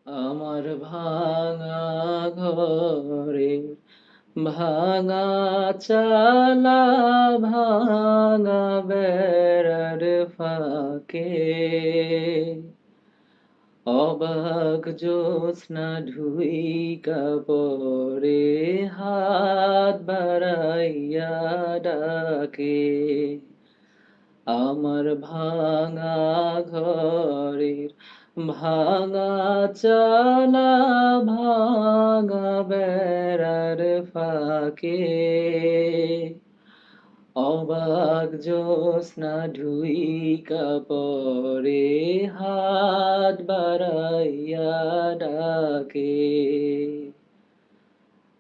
আমার ভাঙা ঘরে ভাঙা চালা, ভাঙা বেড়ার ফাঁকে অবাক জ্যোৎস্না ঢুইকা পড়ে, হাত বাড়াইয়া ডাকে। আমার ভাঙা ঘরের ভাঙা চালা, ভাঙা বেড়ার ফাঁকে অবাক জ্যোৎস্না ঢুইকা পড়ে, হাত বাড়াইয়া ডাকে।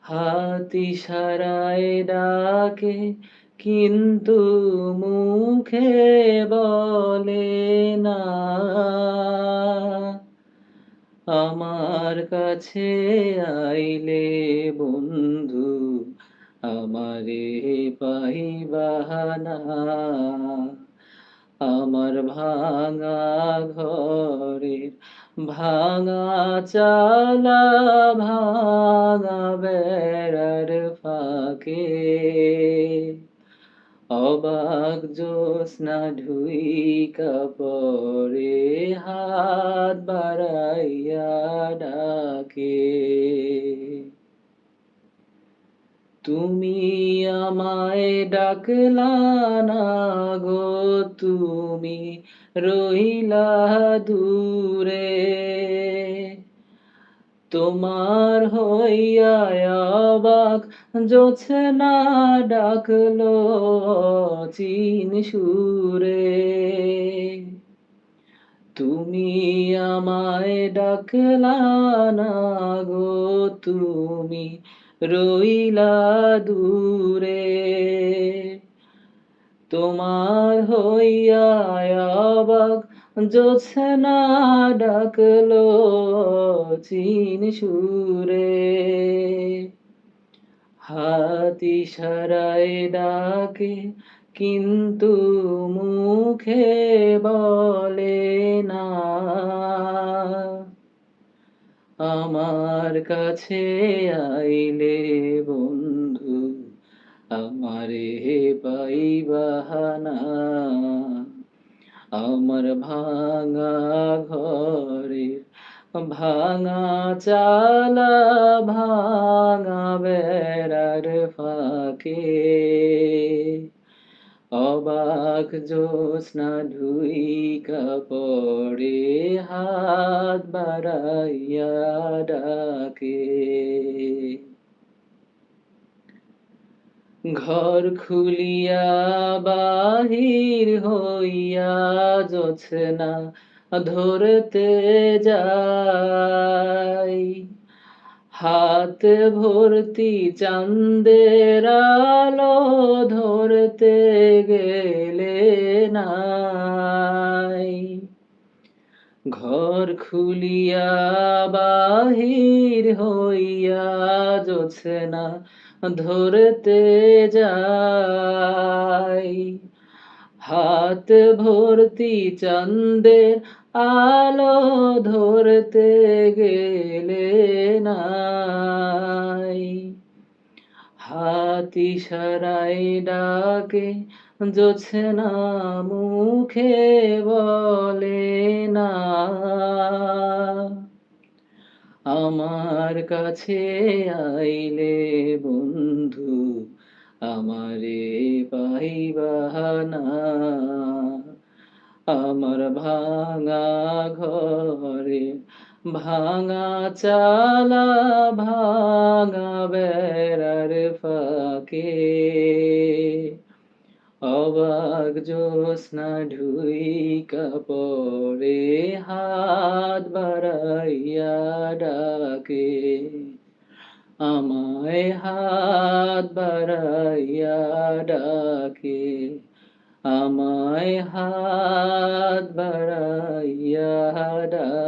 হাত ইশারায় ডাকে, কিন্তু মুখে বলে না। আমার কাছে আইলে বন্ধু, আমারে পাইবা না। আমার ভাঙা ঘরের ভাঙা চালা, ভাঙা বেড়ার ফাঁকে অবাক জ্যোৎস্না ঢুইকা পড়ে, হাত বাড়াইয়া ডাকে। তুমি আমায় ডাকলা না গো, তুমি রইলা দূরে। তোমার হইয়া অবাক জোছনা ডাকলো চিন সুরে। তুমি আমায় ডাকলা না গো, তুমি রইলা দূরে। তোমার হইয়া অবাক জোছনা ডাকলো চিন সুরে। হাত ইশারায় ডাকে, কিন্তু মুখে বলে না। আমার কাছে আইলে বন্ধু, আমারে পাইবা না। আমার ভাঙা ঘরে ভাঙা চালা, ভাঙা বেড়ার ফাঁকে অবাক জ্যোৎস্না ঢুইকা পড়ে, হাত বাড়াইয়া ডাকে। ঘর খুলিয়া বাহির হইয়া জোছনা ধরতে যাই। হাত ভর্তি চাঁদের আলো ধরতে গেলে নাই। ঘর খুলিয়া বাহির হইয়া জোছনা ধরতে যাই। হাত ভর্তি চাঁদের আলো ধরতে গেলে নাই। হাত ইশারায় ডাকে, জোছনা মুখে বলে না। আমার কাছে আইলে বন্ধু, আমারে পাইবা না। আমার ভাঙা ঘরে ভাঙা চালা, ভাঙা বেড়ার ফাঁকে অবাক জ্যোৎস্না ঢুইকা পড়ে, হাত বাড়াইয়া ডাকে। আমায় হাত বাড়াইয়া ডাকে। আমায় হাত বাড়াইয়া ডাকে।